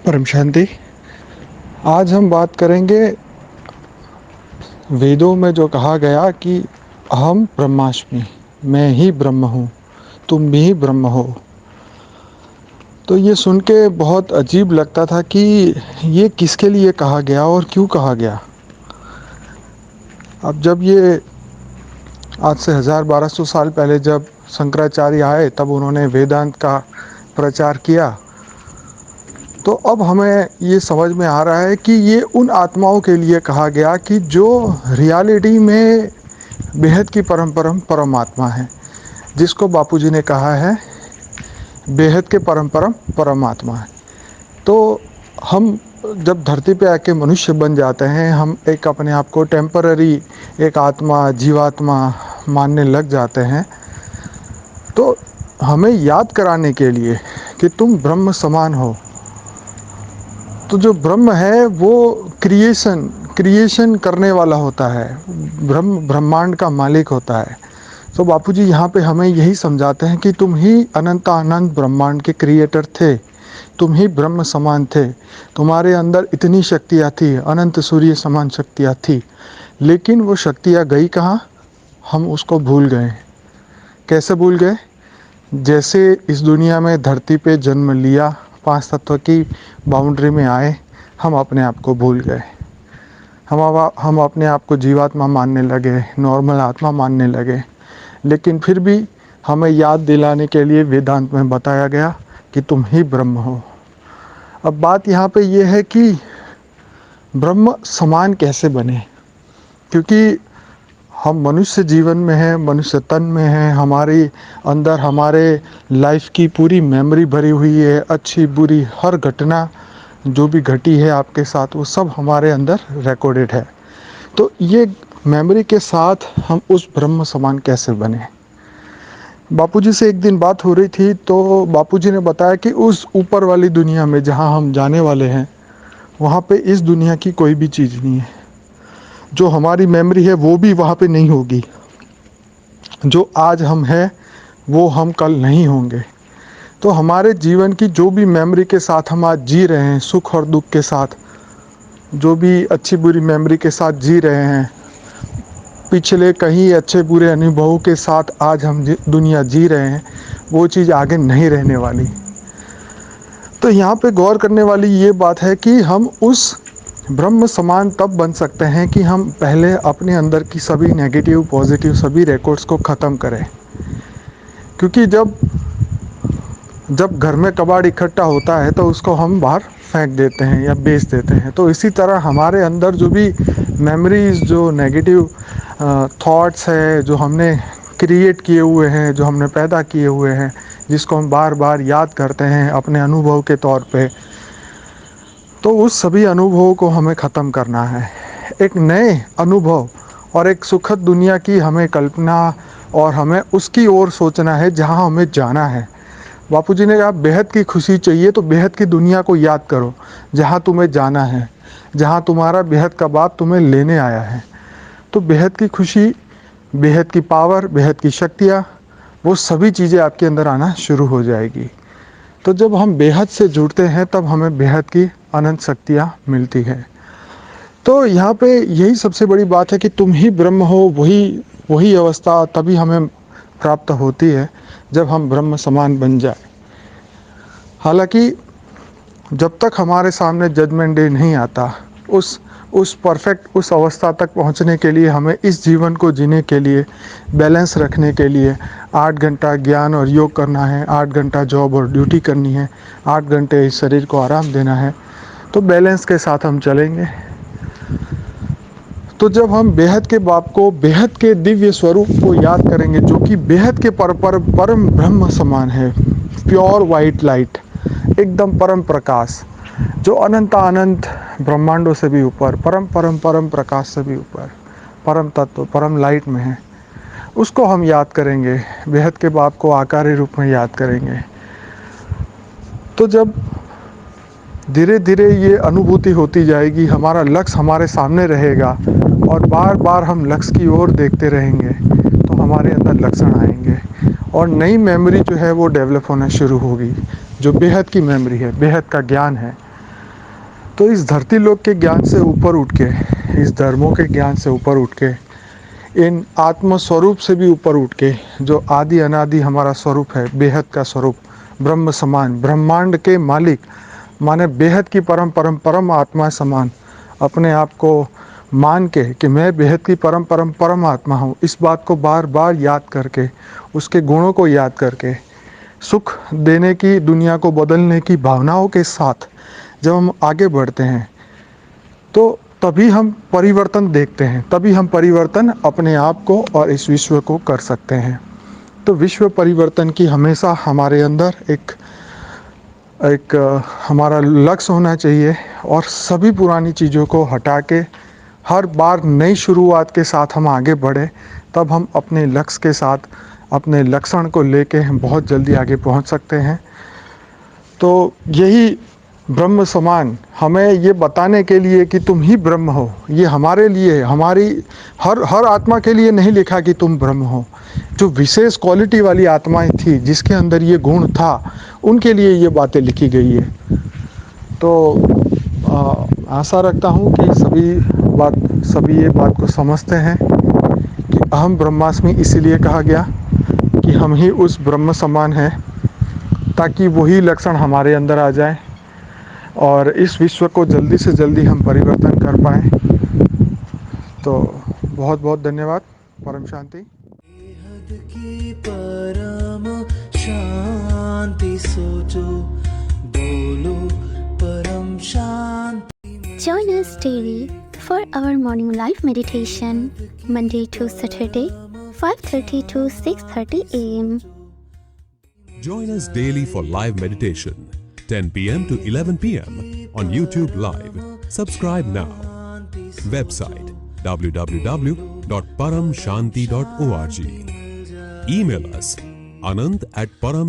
परम शांति। आज हम बात करेंगे वेदों में जो कहा गया कि अहम ब्रह्मास्मि, मैं ही ब्रह्म हूँ, तुम भी ब्रह्म हो। तो ये सुन के बहुत अजीब लगता था कि ये किसके लिए कहा गया और क्यों कहा गया। अब जब ये आज से 1200 साल पहले जब शंकराचार्य आए तब उन्होंने वेदांत का प्रचार किया, तो अब हमें ये समझ में आ रहा है कि ये उन आत्माओं के लिए कहा गया कि जो रियलिटी में बेहद की परमात्मा है, जिसको बापूजी ने कहा है बेहद के परमात्मा है। तो हम जब धरती पे आके मनुष्य बन जाते हैं, हम एक अपने आप को टेम्पररी एक आत्मा जीवात्मा मानने लग जाते हैं। तो हमें याद कराने के लिए कि तुम ब्रह्म समान हो। तो जो ब्रह्म है वो क्रिएशन करने वाला होता है, ब्रह्मांड का मालिक होता है। तो बापूजी यहाँ पे हमें यही समझाते हैं कि तुम ही अनंत ब्रह्मांड के क्रिएटर थे, तुम ही ब्रह्म समान थे, तुम्हारे अंदर इतनी शक्तियाँ थी, अनंत सूर्य समान शक्तियाँ थी, लेकिन वो शक्तियाँ गई कहाँ? हम उसको भूल गए। कैसे भूल गए? जैसे इस दुनिया में धरती पे जन्म लिया, 5 तत्व की बाउंड्री में आए, हम अपने आप को भूल गए। हम अपने आप को जीवात्मा मानने लगे, नॉर्मल आत्मा मानने लगे। लेकिन फिर भी हमें याद दिलाने के लिए वेदांत में बताया गया कि तुम ही ब्रह्म हो। अब बात यहाँ पे ये है कि ब्रह्म समान कैसे बने, क्योंकि हम मनुष्य जीवन में हैं, मनुष्य तन में हैं, हमारे अंदर हमारे लाइफ की पूरी मेमोरी भरी हुई है, अच्छी बुरी हर घटना जो भी घटी है आपके साथ वो सब हमारे अंदर रिकॉर्डेड है। तो ये मेमोरी के साथ हम उस ब्रह्म समान कैसे बने? बापूजी से एक दिन बात हो रही थी तो बापूजी ने बताया कि उस ऊपर वाली दुनिया में जहाँ हम जाने वाले हैं, वहाँ पे इस दुनिया की कोई भी चीज़ नहीं है। जो हमारी मेमोरी है वो भी वहाँ पे नहीं होगी। जो आज हम हैं वो हम कल नहीं होंगे। तो हमारे जीवन की जो भी मेमोरी के साथ हम आज जी रहे हैं, सुख और दुख के साथ, जो भी अच्छी बुरी मेमोरी के साथ जी रहे हैं, पिछले कहीं अच्छे बुरे अनुभवों के साथ आज हम दुनिया जी रहे हैं, वो चीज़ आगे नहीं रहने वाली। तो यहाँ पे गौर करने वाली ये बात है कि हम उस ब्रह्म समान तब बन सकते हैं कि हम पहले अपने अंदर की सभी नेगेटिव पॉजिटिव सभी रिकॉर्ड्स को ख़त्म करें। क्योंकि जब घर में कबाड़ इकट्ठा होता है तो उसको हम बाहर फेंक देते हैं या बेच देते हैं। तो इसी तरह हमारे अंदर जो भी मेमोरीज, जो नेगेटिव थॉट्स है, जो हमने क्रिएट किए हुए हैं, जो हमने पैदा किए हुए हैं, जिसको हम बार बार याद करते हैं अपने अनुभव के तौर पे, तो उस सभी अनुभवों को हमें ख़त्म करना है। एक नए अनुभव और एक सुखद दुनिया की हमें कल्पना और हमें उसकी ओर सोचना है जहाँ हमें जाना है। बापूजी ने कहा बेहद की खुशी चाहिए तो बेहद की दुनिया को याद करो, जहाँ तुम्हें जाना है, जहाँ तुम्हारा बेहद का बाप तुम्हें लेने आया है। तो बेहद की खुशी, बेहद की पावर, बेहद की शक्तियाँ, वो सभी चीज़ें आपके अंदर आना शुरू हो जाएगी। तो जब हम बेहद से जुड़ते हैं तब हमें बेहद की अनंत शक्तियाँ मिलती है। तो यहाँ पे यही सबसे बड़ी बात है कि तुम ही ब्रह्म हो। वही अवस्था तभी हमें प्राप्त होती है जब हम ब्रह्म समान बन जाए। हालांकि जब तक हमारे सामने जजमेंट डे नहीं आता, उस परफेक्ट उस अवस्था तक पहुंचने के लिए हमें इस जीवन को जीने के लिए, बैलेंस रखने के लिए 8 घंटा ज्ञान और योग करना है, 8 घंटा जॉब और ड्यूटी करनी है, 8 घंटे इस शरीर को आराम देना है। तो बैलेंस के साथ हम चलेंगे। तो जब हम बेहद के बाप को, बेहद के दिव्य स्वरूप को याद करेंगे, जो कि बेहद के परम ब्रह्म समान है, प्योर वाइट लाइट, एकदम परम प्रकाश, जो अनंत ब्रह्मांडों से भी ऊपर, परम प्रकाश से भी ऊपर, परम तत्व परम लाइट में है, उसको हम याद करेंगे, बेहद के बाप को आकारी रूप में याद करेंगे। तो जब धीरे धीरे ये अनुभूति होती जाएगी, हमारा लक्ष्य हमारे सामने रहेगा और बार बार हम लक्ष्य की ओर देखते रहेंगे, तो हमारे अंदर लक्षण आएंगे और नई मेमोरी जो है वो डेवलप होना शुरू होगी, जो बेहद की मेमोरी है, बेहद का ज्ञान है। तो इस धरती लोक के ज्ञान से ऊपर उठ के, इस धर्मों के ज्ञान से ऊपर उठ के, इन आत्म स्वरूप से भी ऊपर उठ के, जो आदि अनादि हमारा स्वरूप है, बेहद का स्वरूप, ब्रह्म समान, ब्रह्मांड के मालिक माने बेहद की परम परम परम आत्मा समान अपने आप को मान के कि मैं बेहद की परम परम परम आत्मा हूँ, इस बात को बार बार याद करके, उसके गुणों को याद करके, सुख देने की, दुनिया को बदलने की भावनाओं के साथ जब हम आगे बढ़ते हैं तो तभी हम परिवर्तन देखते हैं, तभी हम परिवर्तन अपने आप को और इस विश्व को कर सकते हैं। तो विश्व परिवर्तन की हमेशा हमारे अंदर एक हमारा लक्ष्य होना चाहिए और सभी पुरानी चीज़ों को हटा के हर बार नई शुरुआत के साथ हम आगे बढ़े, तब हम अपने लक्ष्य के साथ, अपने लक्षण को लेके हम बहुत जल्दी आगे पहुंच सकते हैं। तो यही ब्रह्म समान हमें ये बताने के लिए कि तुम ही ब्रह्म हो, ये हमारे लिए, हमारी हर आत्मा के लिए नहीं लिखा कि तुम ब्रह्म हो। जो विशेष क्वालिटी वाली आत्माएं थी, जिसके अंदर ये गुण था, उनके लिए ये बातें लिखी गई है। तो आशा रखता हूँ कि सभी ये बात को समझते हैं कि अहम ब्रह्मास्मि इसीलिए कहा गया कि हम ही उस ब्रह्म समान हैं, ताकि वही लक्षण हमारे अंदर आ जाए और इस विश्व को जल्दी से जल्दी हम परिवर्तन कर पाएँ। तो बहुत बहुत धन्यवाद। परम शांति। बेहद की परम शांति सोचो, बोलो परम शांति। Join us daily for our morning live meditation, Monday to Saturday, 5:30 to 6:30 a.m. Join us daily for live meditation, 10 p.m. to 11 p.m. on YouTube Live. Subscribe now. Website www.paramshanti.org. Email us anand@param